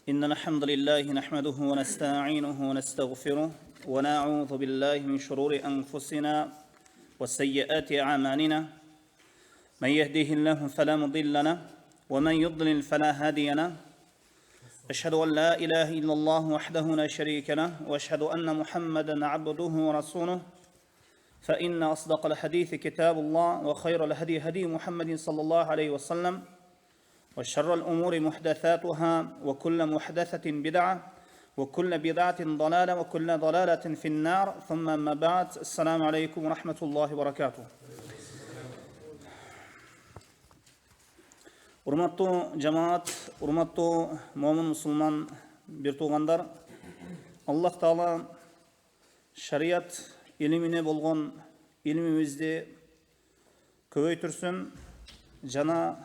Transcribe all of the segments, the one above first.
إن الحمد لله نحمده ونستعينه ونستغفره ونعوذ بالله من شرور أنفسنا وسيئات أعمالنا من يهده الله فلا مضل له ومن يضلل فلا هادي له أشهد أن لا إله إلا الله وحده لا شريك له وأشهد أن محمدا عبده ورسوله فإن أصدق الحديث كتاب الله وخير الهدي هدي محمد صلى الله عليه وسلم وشر الأمور محدثاتها وكل محدثة بدعة وكل بدعة ضلالة وكل ضلالة في النار ثم ما بعد السلام عليكم ورحمة الله وبركاته. Урматтуу жамаат, урматтуу момун мусулман бир туугандар, Аллах Таала шарият илимине болгон илимибизди көбөйтүрсүн, жана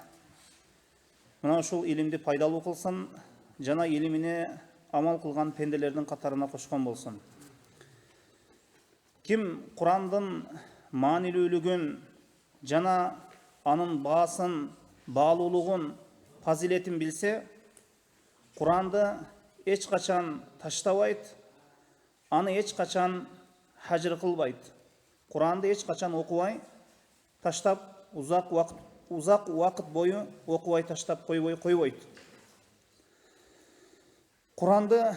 мына ушул илимди пайдалуу кылсын, жана илимине амал кылган пенделердин катарына кошкон болсун. Ким Курандын маанилүүлүгүн жана анын баасын, баалуулугун, фазилетин билсе, Куранды эч качан таштабайт, аны эч качан хажыр кылбайт. Куранды эч качан окубай, таштап узак убакыт бою окубай таштап койбойт. Куранды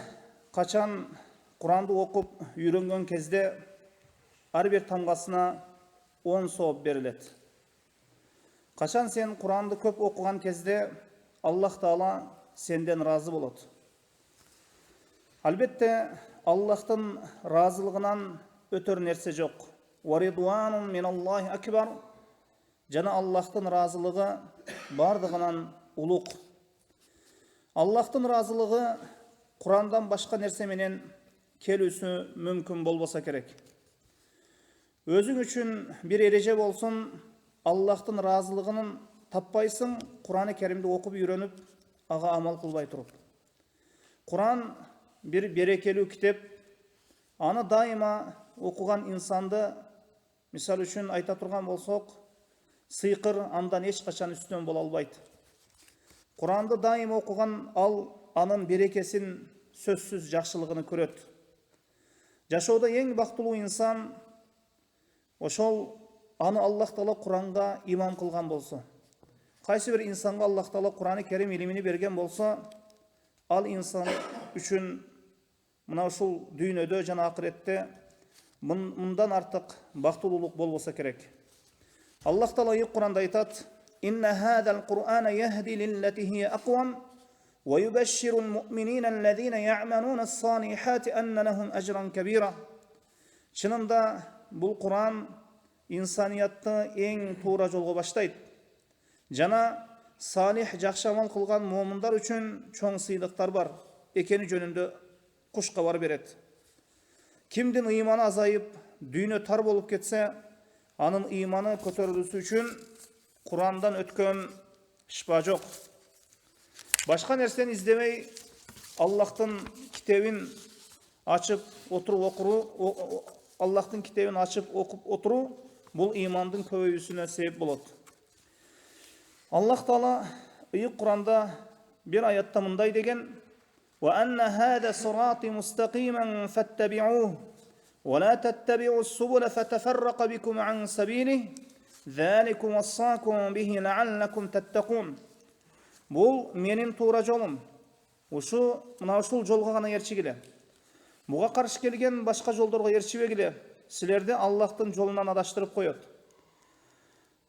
окуп үйрөнгөн кезде ар бир тамгасына 10 сооп берилет. Качан сен Куранды көп окуган кезде Аллах Таала сенден разы болот. Албетте Аллахтын разылыгынан өтөр нерсе жок. Варидуанун миналлахи акбар. Жана Аллахтын разылыгы бардыгынан улук. Аллахтын разылыгы Курандан башка нерсе менен келүүсү мүмкүн болбоса керек. Өзүң үчүн бир эреже болсун, Аллахтын разылыгын таппайсың, Куран-ы Керимди окуп үйрөнүп, ага амал кылбай туруп. Куран бир берекелүү китеп, аны дайыма окуган инсанды, мисал үчүн айта турган болсок, сыйкыр андан эч качан үстөн боло албайт. Куранды дайыма окуган анын берекесин, сөзсүз жакшылыгын көрөт. Жашоодо эң бактылуу инсан ошол аны Аллах Таала Куранга иман кылган болсо. Кайсы бир инсанга Аллах Таала Куран-ы Керим илимини берген болсо, ал инсан үчүн мына ушул дүйнөдө жана акыретте мындан артык бактылуулук болбосо керек. Аллах Таала Куранда айтат: «Инна хадал Кур'ана яхди лиллати хия аквам ва юбашширул муъминина аллазина я'малуна ас-салихати анна лахум ажран кабира». Чынында бул Куран инсаниятты эң туура жолго баштайт. Жана салих жакшы амал кылган момундар үчүн чоң сыйлыктар бар экени жөнүндө куш кабар берет. Кимдин ыйманы азайып, дүйнө тар болуп кетсе, анын ыйманы көтөрүлүшү үчүн Курандан өткөн шипа жок. Башка нерсени издебей, Аллахтын китебин ачып окуп отуруу бул ыймандын көбөйүүсүнө себеп болот. Аллах Таала Куранда бир аятта мындай деген: «Ва анна хада сирати мустaqиman fattabi'uhu ва ла tattabi'us subula fatafarraqa bikum an sabilihi заликум wassaqum bihi la'allakum tattaqun». Бул менин туура жолум. Мына ушул жолго гана ээрчигиле. Буга каршы келген башка жолдорго ээрчибегиле. Силерди Аллахтын жолунан адаштырып коет.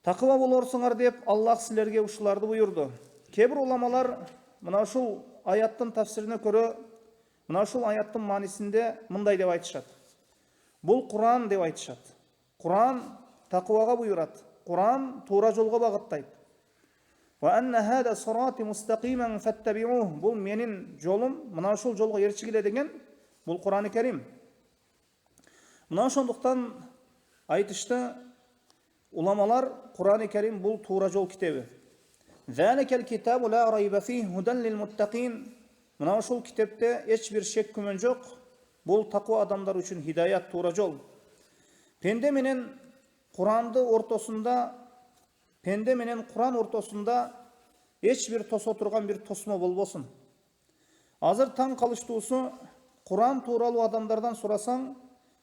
Такыба болорсуңар деп Аллах силерге ушуларды буйурду. Кээ бир уламалар мына ушул аяттын тафсирине көрө, мына ушул аяттын маанисинде мындай деп айтышат. Бул Куран деп айтышат. Куран такыбага буйурат. Куран туура жолго багыттайт. Ва анна хада сирати мустaqиman fattabi'uhu. Бул менин жолум, мына ушул жолго ээрчигиле деген бул Куран-ы Керим. Мына ошондуктан айтышты уламалар, Куран-ы Керим бул туура жол китеби. Заликал китабу ла райба фиhi худан лил муттaqin. Мына ушул китепте эч бир шек күмөн жок. Бул таква адамдар үчүн хидаят, туура жол. Пенде менен Куран ортосунда эч бир тосо турган бир тосмо болбосун. Азыр таң калыштуусу, Куран тууралуу адамдардан сурасаң,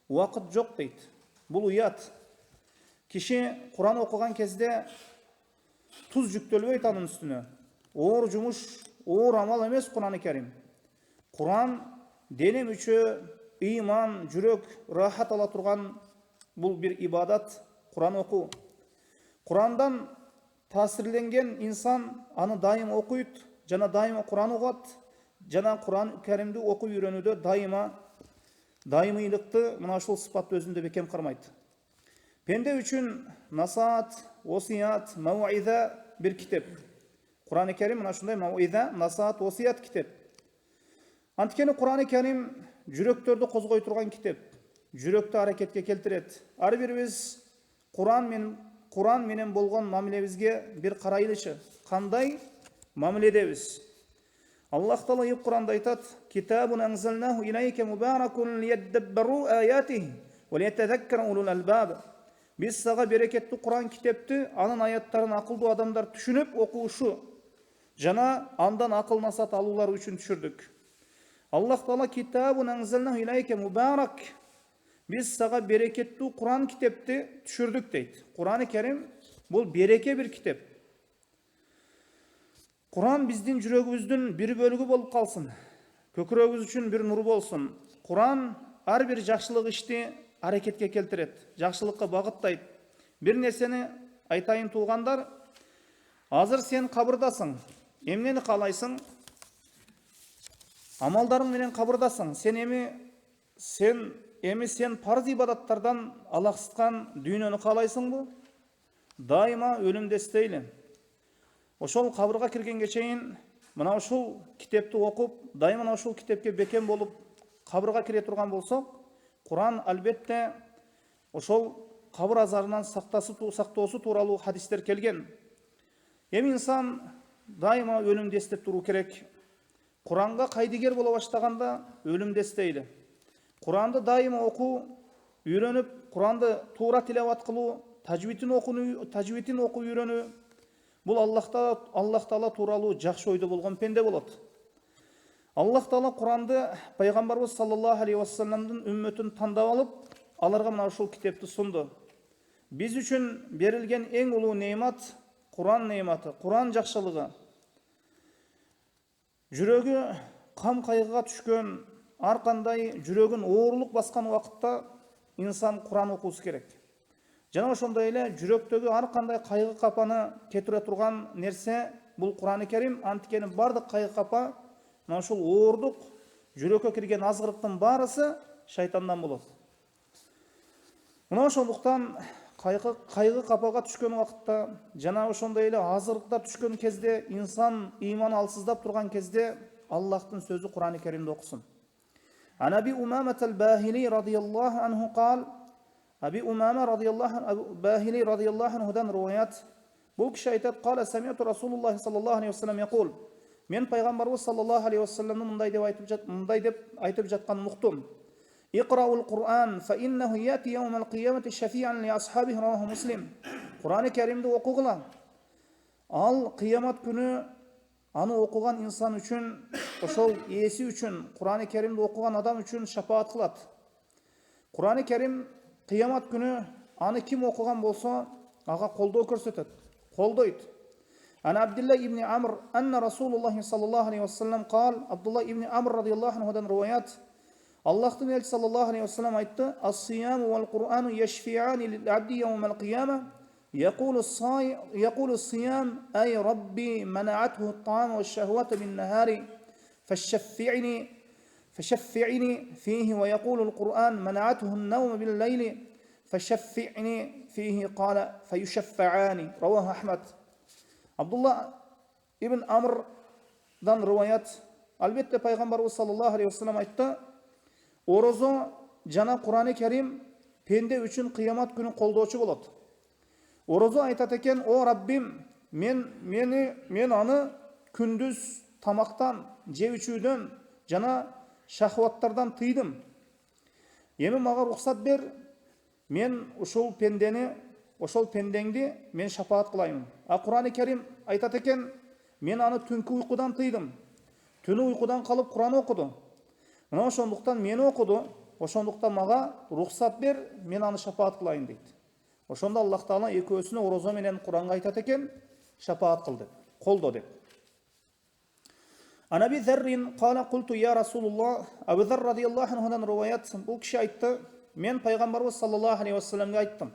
убакыт жок дейт. Бул уят. Киши Куран окуган кезде туз жүктөлбөйт анын үстүнө. Оор жумуш, оор амал эмес Куран-ы Карим. Куран дене мүчө, ыйман, жүрөк, рахат ала турган бул бир ибадат, Куран окуу. Курандан таасирленген инсан аны дайым окуйт, жана дайыма Куран угат, жана Куран Каримди окуп үйрөнүүдө дайымыйлыкты мына ушул сыпатты өзүндө бекем кармайт. Пенде үчүн насаат, осият, мауиза бир китеп. Куран-ы Карим мына ушундай мауиза, насаат, осият китеп. Анткени Куран-ы Карим жүрөктөрдү козгой турган китеп. Жүрөктү аракетке келтирет. Ар бирибиз Куран менен болгон мамилебизге бир карайлычы. Кандай мамиледебиз? Аллах Таала Куранда айтат: "Китабун анзалнаху илейке мубаракун лияддаббару аятихи ва лиятазаккара улул албаб." Биз сага берекеттүү Куран китепти, анын аяттарын акылдуу адамдар түшүнүп окушу жана андан акыл насаат алуулар үчүн түшүрдүк. Аллах Таала "Китабун анзалнаху илейке мубарак." Биз сага берекеттүү Куран китепти түшүрдүк дейт. Куран-ы Карим бул береке бир китеп. Куран биздин жүрөгүбүздүн бир бөлүгү болуп калсын. Көкүрөгүбүз үчүн бир нур болсун. Куран ар бир жакшылык ишти аракетке келтирет, жакшылыкка багыттайт. Бир нерсени айтайын туугандар, азыр сен кабырдасың. Эмнени каалайсың? Амалдарың менен кабырдасың. Сен парз ибадаттардан алаксыткан дүйнөнү каалайсыңбы? Дайыма өлүмдү эстейли. Ошол кабырга киргенге чейин мына ушул китепти окуп, дайыма ушул китепке бекем болуп кабырга кире турган болсок, Куран албетте ошол кабыр азарынан сактоосу тууралуу хадистер келген. Эми инсан дайыма өлүмдү эстеп туруу керек. Куранга кайдыгер боло баштаганда өлүмдү эстейли. Куранды дайыма окуу, үйрөнүп, Куранды туура тилават кылуу, тажвидин окуу үйрөнүү, бул Аллах Таала тууралуу жакшы ойдо болгон пенде болот. Аллах Таала Куранды пайгамбарыбыз саллаллаху алейхи вассаламдын үммөтүн тандап алып, аларга мына ушул китепти сунду. Биз үчүн берилген эң улуу неимат Куран неиматы, Куран жакшылыгы. Жүрөгү кам кайгыга түшкөн, ар кандай жүрөгүн оорлук баскан убакытта инсан Куран окуусу керек. Жана ошондой эле жүрөктөгү ар кандай кайгы капаны кетире турган нерсе бул Куран-ы Карим. Анткени бардык кайгы капа, мына ушул оордук, жүрөккө кирген азгырыктын баарысы шайтандан болот. Мына ошондуктан кайгы капага түшкөн убакытта жана ошондой эле азгырыктар түшкөн кезде, инсан ыйманы алсыздап турган кезде Аллахтын сөзү Куран-ы Каримди окусун. Анаби Умамат ал-Бахили радияллаху анху кал, Аби Умама Бахили радияллаху анхудан риваят. Бул киши айтат: "Кала самиату Расулуллахи саллаллаху алейхи вассалам якул." Мен пайгамбарыбыз саллаллаху алейхи вассаламдын мындай деп айтып жатканын уктум. "Иqra'ul Qur'an fa innahu yati yawmal qiyamati shafi'an li ashabihi rawahu Muslim." Куран-ы Каримди окугула. Ал кыямат күнү аны окуган инсан үчүн, ошол ээси үчүн, Куран-ы Каримди окуган адам үчүн шафаат кылат. Куран-ы Карим кыямат күнү аны ким окуган болсо, ага колдоо көрсөтөт, колдойт. Ана Абдулла ибн Амр анна Расулуллахи саллаллаху алейхи вассалам кал, Абдулла ибн Амр радияллаху анхудан риваят. Аллахтын элчиси саллаллаху алейхи вассалам айтты: "Ас-сияму вал Кур'ану яшфи'ани лил-абди яумал кияма." يقول الصيام أي ربي منعته الطعام والشهوة بالنهار فشفعني فيه. ويقول القرآن منعته النوم بالليل فشفعني فيه. قال فيشفعان. رواه أحمد. عبد الله ابن عمرو дан риваят. Албетте пайгамбарыбыз саллаллаху алейхи вассалам айтты: "Орозо жана Куран-ы Карим пенде үчүн кыямат күнү колдоочу болот." Орозо айтат экен: "О Раббим, мен аны күндүз тамактан, жеп ичүүдөн жана шахваттардан тыйдым. Эми мага уруксат бер, мен ошол пендеңди мен шафаат кылайын." А Куран-ы Карим айтат экен: "Мен аны түнкү уйкудан тыйдым. түні ұйқыдан қалып Құран оқыды. Мына ошондуктан мени окуду, ошондуктан мага рухсат бер, мен аны шапаат кылайын дейт. Ошондо Аллах Таала экөөсүнө орозо менен Куранга айтат экен, шапаат кыл деп, колдо деп. Анаби Заррин кала култу я Расулуллах, Абу Зар радияллаху анхудан риваят, бул киши айтты, мен пайгамбарыбыз саллаллаху алейхи вассаламга айттым.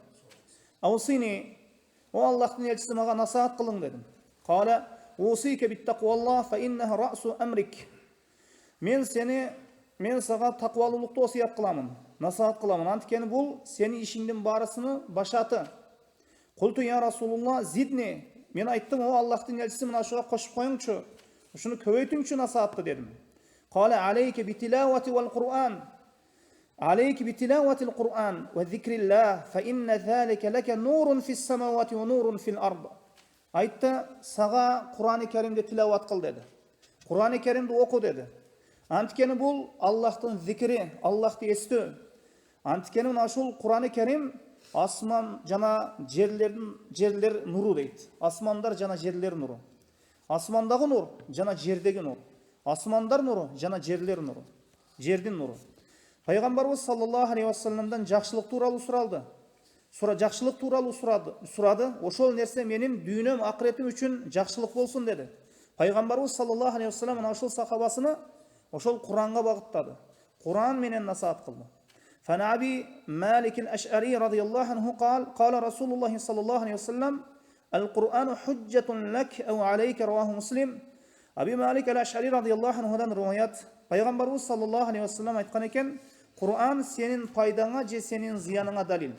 Аусини, о Аллахтын элчиси мага насаат кылың дедим. Кала усика биттакваллах фа иннаху расу амрик. Мен сага таквалуулукту осуят кыламын, насаат кыламын. Анткени бул сени ишиңдин барысыны башаты. Култу я Расулуллах зидни. Мен айттым, о Аллахтын элчиси, мына ушуга кошуп коюңчу. Ушуну көбөйтүңчү насаатты дедим. Кала алейки битилавати вал Кур'ан. Алейки битилавати вал Кур'ан ва зикриллах, фа инна залика лака нурун фис самавати ва нурун фил ард. Айтты, сага Кур'ан-ы Керимди тилават кыл деди. Кур'ан-ы Керимди оку деди. Анткени бул Аллахтын зикри, Аллахты эстөө. Анткени ушул Кур'ан-ы Керим асман жана жерлер нуру дейт. Асмандар жана жерлер нуру. Асмандагы нур жана жердеги нур. Асмандар нуру жана жерлер нуру. Жердин нуру. Пайгамбарыбыз саллаллаху алейхи вассаламдан жакшылык тууралуу суралды. Жакшылык тууралуу сурады. Ошол нерсе менин дүйнөм, акыретим үчүн жакшылык болсун деди. Пайгамбарыбыз саллаллаху алейхи вассалам мына ошол сахабасыны ошол Куранга багыттады. Куран менен насаат кылды. Фанаби Малик аль-Аш'ари радияллаху анху кала Расулуллах саллаллаху алейхи вассалам Al-Qur'anu hujjatun lak aw alayka rawahu Muslim. Abi Malik al-Ash'ari radiyallahu anhudan rivayet. Peygamberimiz sallallahu aleyhi ve sellem aytkan eкен, Kur'an senin paydana je senin ziyanına dalil.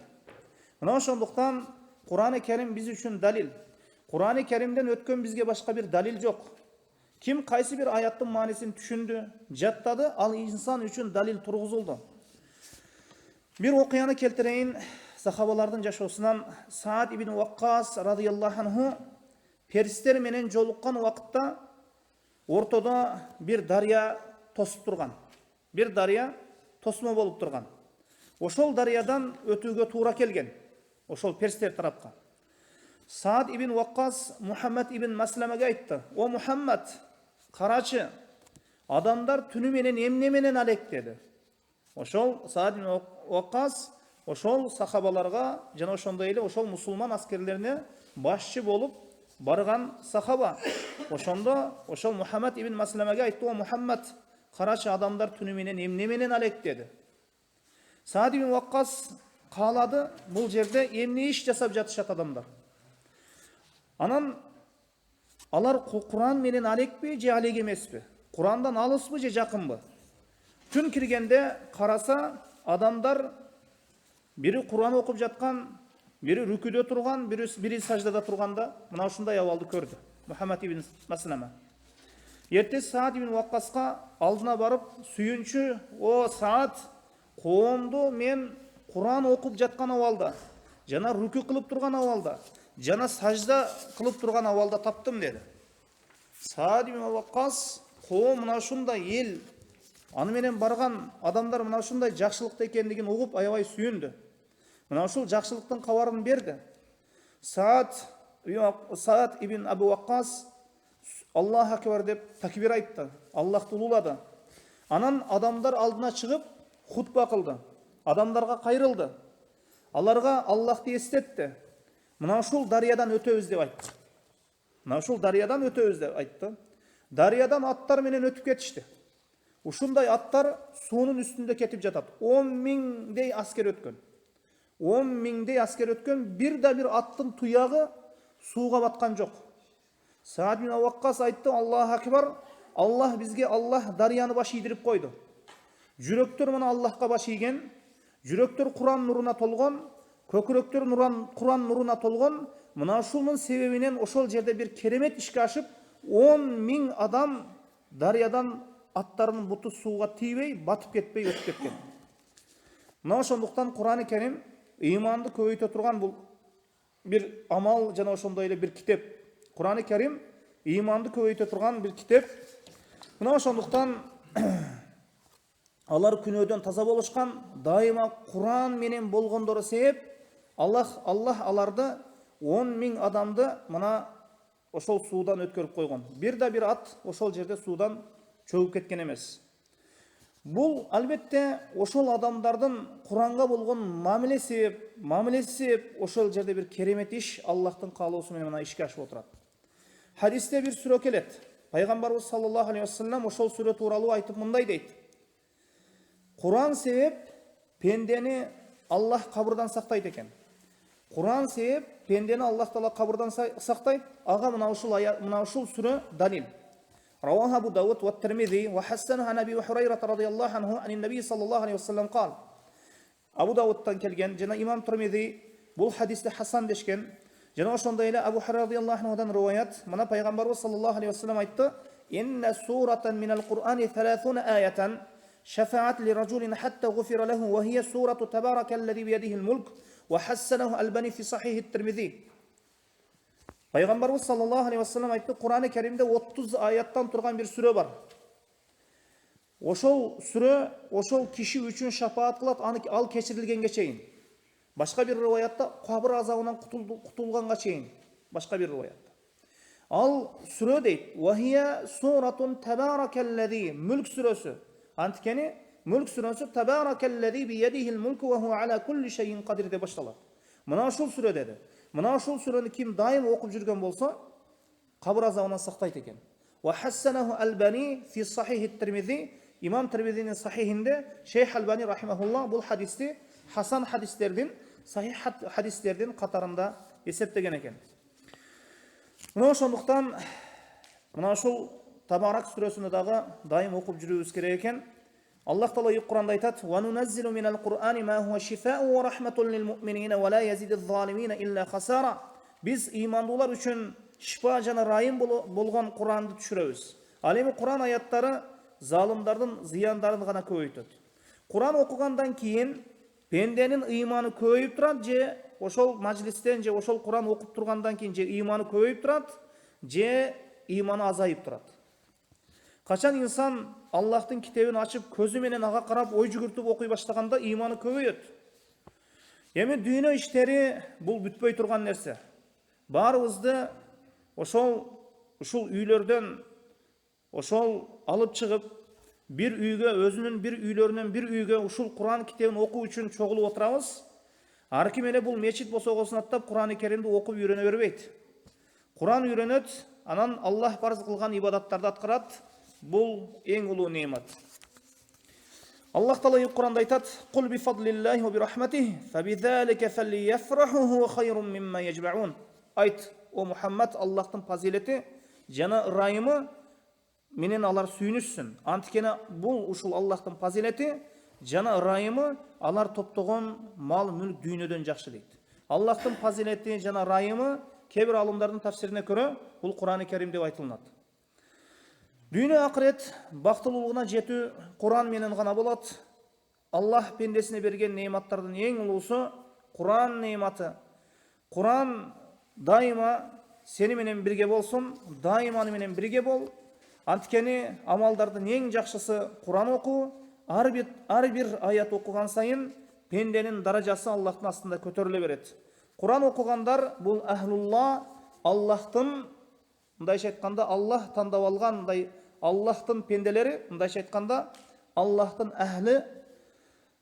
Mına ошондуктан Kur'an-ı Kerim biz üçün dalil. Kur'an-ı Kerim'den ötkön bizge başka bir dalil yok. Kim kaysi bir ayattın manisini düşündü, jattadı, al insan üçün dalil turguzuldu. Bir okuyanı keltireyin. Sahabalardan jaşosundan Sa'd ibn Waqqas radıyallahu anhu peristler menen jolukkan vaqtda ortada bir darya tosуп турган. Bir darya tosma bolup turgan. Oşol daryadan ötүүгө tuura kelgen. Oşol peristler tarapka. Sa'd ibn Waqqas Muhammed ibn Maslamaga aytты. O Muhammed, karaçı, adamlar tünü menen emne menen alek dedi. Oşol Sa'd ibn Waqqas ошол сахабаларга жана ошондой эле ошол мусулман аскерлерине башчы болуп барган сахаба. Ошондо ошол Мухаммад ибн Масламага айтты: "О Мухаммад, карачы адамдар түнү менен эмне менен алек" деди. Саад ибн Ваккас каалады, бул жерде эмне иш жасап жатышат адамдар. Анан алар Куран менен алекпи же алек эмеспи? Курандан алыспы же жакынбы? Түн киргенде караса адамдар бири Куран окуп жаткан, бири рүкүдө турган, бири саждада турганда мына ушундай абалды көрдү Мухаммад ибн Маслама. Эртеси Саад ибн Ваккаска алдына барып, "Сүйүнчү, о Саад, коомду мен Куран окуп жаткан абалда, жана рүкү кылып турган абалда, жана сажда кылып турган абалда таптым" деди. Саад ибн Ваккас коом мына ушундай эл, аны менен барган адамдар мына ушундай жакшылыкта экендигин угуп аябай сүйүндү. Мына ушул жакшылыктын кабарын берди. Саад ибн Абу Ваккас Аллах акбар деп такбир айтты, Аллахты улулады. Анан адамдар алдына чыгып хутба кылды. Адамдарга кайрылды. Аларга Аллахты эстетти. Мына ушул дарыядан өтөбүз деп айтты. Мына ушул дарыядан өтөбүз деп айтты. Дарыядан аттар менен өтүп кетишти. Ушундай аттар суунун үстүндө кетип жатат. 10 миңдей аскер өткөн. 10 миңдей аскер өткөн, бир да бир аттын туягы сууга баткан жок. Саад ибн Ваккас айтты: "Аллах акбар, Аллах бизге Аллах дарыяны баш ийдирип койду. Жүрөктөр мына Аллахка баш ийген, жүрөктөр Куран нуруна толгон, көкүрөктөр Куран нуруна толгон. Мына ушунун себебинен ошол жерде бир керемет ишке ашып, 10 миң адам дарыядан аттарынын буту сууга тийбей, батып кетпей өтүп кеткен." Мына ошондуктан Куран-ы Керим ыйманды көбөйтө турган бул бир амал жана ошондой эле бир китеп. Куран-ы Керим ыйманды көбөйтө турган бир китеп. Мына ошондуктан алар күнөөдөн таза болушкан, дайыма Куран менен болгондору себеп Аллах аларды 10 миң адамды мына ошол суудан өткөрүп койгон. Бир да бир ат ошол жерде суудан чөгүп кеткен эмес. Бул албетте ошол адамдардын Куранга болгон мамилеси ошол жерде бир керемет иш Аллахтын каалоосу менен мына ишке ашып отурат. Хадисте бир сүрө келет. Пайгамбарыбыз саллаллаху алейхи вассалам ошол сүрө тууралуу айтып мындай дейт. Куран себеп пендени Аллах кабырдан сактайт экен. Куран себеп пендени Аллах таала кабырдан сактайт. Ага мына ушул сүрө далил. رواه أبو داود والترمذي وحسنه عن أبي هريرة رضي الله عنه عن النبي صلى الله عليه وسلم قال Abu Davud'dan kelgen, jana İmam Tirmizi bu hadiste Hasan deşken, jana oşonda ile Abu Hurayra radıyallahu anhu'dan rivayet, mana Peygamberimiz sallallahu aleyhi ve sellem aytdı, "İnne suratan minel Kur'ani 30 ayeten şefaat li raculin hatta gufira lehu ve hiye suratu tebarakellezi biyedihil mulk ve hassanehu Albani fi sahih Tirmizi." Peygamberimiz sallallahu aleyhi ve sellem aytdı, Kur'an-ı Kerim'de 30 ayattan turgan bir süre var. Oşol süre, oşol kişi üçün şafaat kılat, al keçirilgenge çeyin. Başka bir rivayatta kabir azabından kutulganга çeyin. Başka bir rivayatta. Al süre deyit. Vahiye suratun tebarakellezi. Mülk süresi. Antikeni mülk süresi tebarakellezi biyedihil mulku ve huve ala kulli şeyin kadir de baştalar. Mına şul süre dedi. Mına şul süreni kim daim okup жүрген bolsa kabir azabından saktayt eken. Ve hassanehu Albani fi sahih Tirmizi. İmam Tirmizi'nin sahihinde Şeyh Albani rahimahullah bu hadisi Hasan hadislerden, sahih hadislerden katarında eseptegen eken. Mına oşonduktan mına şol Tabarak süresinde dağı daim okup жүрүүбүz керек eken. Allah Taala Kur'an'da aytat: "Ve nunazzilu minel Kur'ani ma huve şifaa'un ve rahmetun lil mu'minina ve la yezidiz zalimina illa khasara." Biz imanlılar üçün şifa jana rahim bolgan Kur'an'ды düşürөбүz. Al эми Kur'an ayatları zalimdardın ziyandарын gana көбөйтөт. Kur'an okugandan keyin pendenin imanı көбөйүп турат же ошол majlisten же ошол Kur'an okup turgandan keyin же imanı көбөйүп турат же imanı azayıp турат. Kaçan insan Allah'tın kitabını açıp közü menen aga karap oy жүгүртүп okuy başlaganda imanı көбөйөt. Эми dünya işleri bul бүтпөй turgan nerse. Barыбызды ошол үйлөрдөн ошол alıp çıkıp bir үйгө, özünün bir üylörүнөн bir үйгө ушул Kur'an kitabını окуу үчүн чогулуп отурабыз. Ар ким эле бул мечит босогосун аттап Kur'an-ı Kerimди окуп үйрөнө бербейт. Kur'an үйрөнөт, анан Аллах парыз кылган ибадаттарды аткарат. Бул эң улуу неъмат. Аллах Таала Kur'анда айтат: "Кул би фадлиллахи ва би рахматихи, фабизалика фалияфраху хува хайрун мимма яжмаун." Айт, о Мухаммад, Аллахтын фазилети жана ырайымы менен алар сүйүнүшсүн. Анткени бул ушул Аллахтын фазилети жана ырайымы алар топтогон мал мүлк дүйнөдөн жакшы дейт. Аллахтын фазилети жана ырайымы кээ бир алымдардын тафсирине көрө бул Кур'ан-ы Керим деп айтылат. Дүйнө акырет бактылуулугуна жетүү Кур'ан менен гана болот. Аллах пендесине берген неъматтардын эң улуусу Кур'ан неъматы. Кур'ан дайыма сени менен бирге болсун, дайыма аны менен бирге бол. Анткени амалдардын эң жакшысы Кур'ан окуу. Ар бир аят окуган сайын пенденин даражасы Аллахтын астында көтөрүлө берет. Кур'ан окугандар бул ахлулла, Аллахтын, мындайча айтканда Аллах тандап алган, мындай Аллахтын пенделери, мындайча айтканда Аллахтын ахли,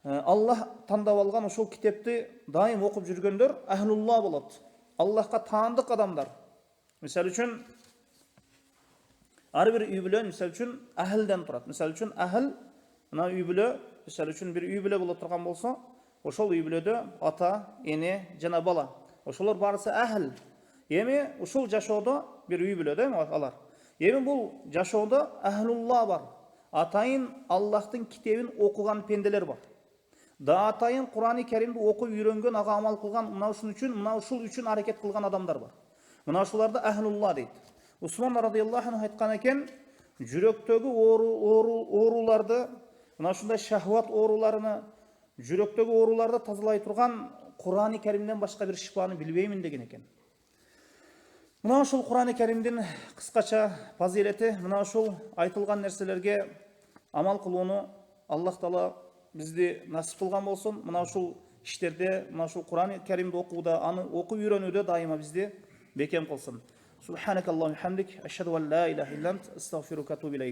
Аллах тандап алган ушул китепти дайым окуп жүргөндөр ахлулла болот. Аллахка таандык адамдар. Мисалы үчүн ар бир үй бүлө мисалы үчүн ахилден турат. Мисалы үчүн ахил мына үй бүлө, мисалы үчүн бир үй бүлө боло турган болсо, ошол үй бүлөдө ата, эне жана бала. Ошолор барысы ахил. Эми ушул жашоодо бир үй бүлөдө алар. Эми бул жашоодо ахлулла бар. Атайын Аллахтын китебин окуган пенделер бар. Да атайын Кур'ан-ы Керимди окуп үйрөнгөн, ага амал кылган, мына ушул үчүн аракет кылган адамдар бар. Мына ушуларды ахлулла дейт. Усман радıyallahu anh айткан экен, жүрөктөгү ооруларды, мына ушундай шахват ооруларыны, жүрөктөгү ооруларды тазалай турган Кур'ан-ы Керимден башка бир шифаны билбеймин деген экен. Мына ушул Кур'ан-ы Керимдин кыскача фазилети, мына ушул айтылган нерселерге амал кылууну Аллах Таала бизди насип кылган болсун. Мына ушул иштерде, мына ушул Кур'ан-ы Керимди окууда, аны окуп үйрөнүүдө дайыма бизди бекем кылсын. Subhanakallahumma hamdik, ashhadu an la ilaha illa ant, astaghfiruka wa atubu ilayk.